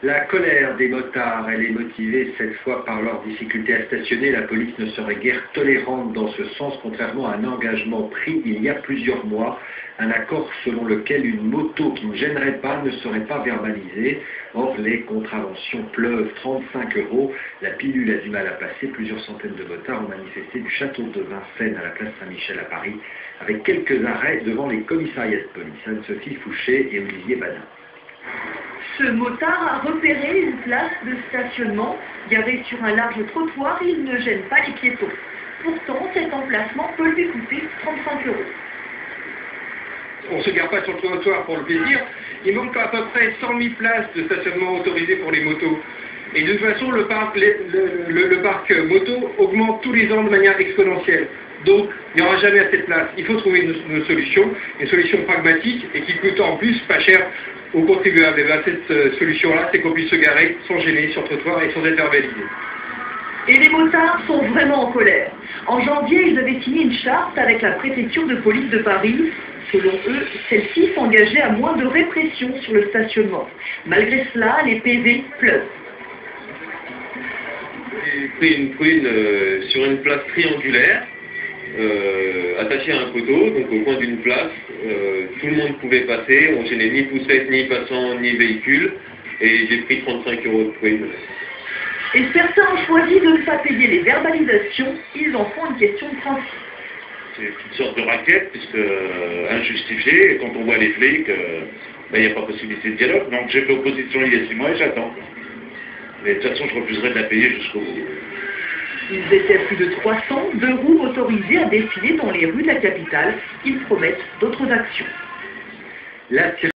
La colère des motards, elle est motivée cette fois par leur difficulté à stationner. La police ne serait guère tolérante dans ce sens, contrairement à un engagement pris il y a plusieurs mois. Un accord selon lequel une moto qui ne gênerait pas ne serait pas verbalisée. Or, les contraventions pleuvent. 35 €. La pilule a du mal à passer. Plusieurs centaines de motards ont manifesté du château de Vincennes à la place Saint-Michel à Paris, avec quelques arrêts devant les commissariats de police. Anne-Sophie Fouché et Olivier Badin. Ce motard a repéré une place de stationnement. Garé sur un large trottoir, il ne gêne pas les piétons. Pourtant, cet emplacement peut lui coûter 35 €. On ne se gare pas sur le trottoir pour le plaisir. Il manque à peu près 100 000 places de stationnement autorisées pour les motos. Et de toute façon, le parc moto augmente tous les ans de manière exponentielle. Donc, il n'y aura jamais assez de place. Il faut trouver une solution pragmatique et qui coûte en plus pas cher aux contribuables. Et bien, cette solution-là, c'est qu'on puisse se garer sans gêner sur le trottoir et sans être verbalisé. Et les motards sont vraiment en colère. En janvier, ils avaient signé une charte avec la préfecture de police de Paris. Selon eux, celle-ci s'engageait à moins de répression sur le stationnement. Malgré cela, les PV pleuvent. J'ai pris une prune sur une place triangulaire, attachée à un poteau, donc au coin d'une place. Tout le monde pouvait passer, on gênait ni poussette, ni passants, ni véhicules, et j'ai pris 35 € de prune. Et certains ont choisi de ne pas payer les verbalisations, ils en font une question de principe. C'est une sorte de raquette, puisque injustifiée, et quand on voit les flics, il n'y a pas possibilité de dialogue, donc j'ai fait opposition il y a 6 mois et j'attends. Mais de toute façon, je refuserai de la payer jusqu'au bout. Ils étaient plus de 300, 2 roues autorisées à défiler dans les rues de la capitale. Ils promettent d'autres actions.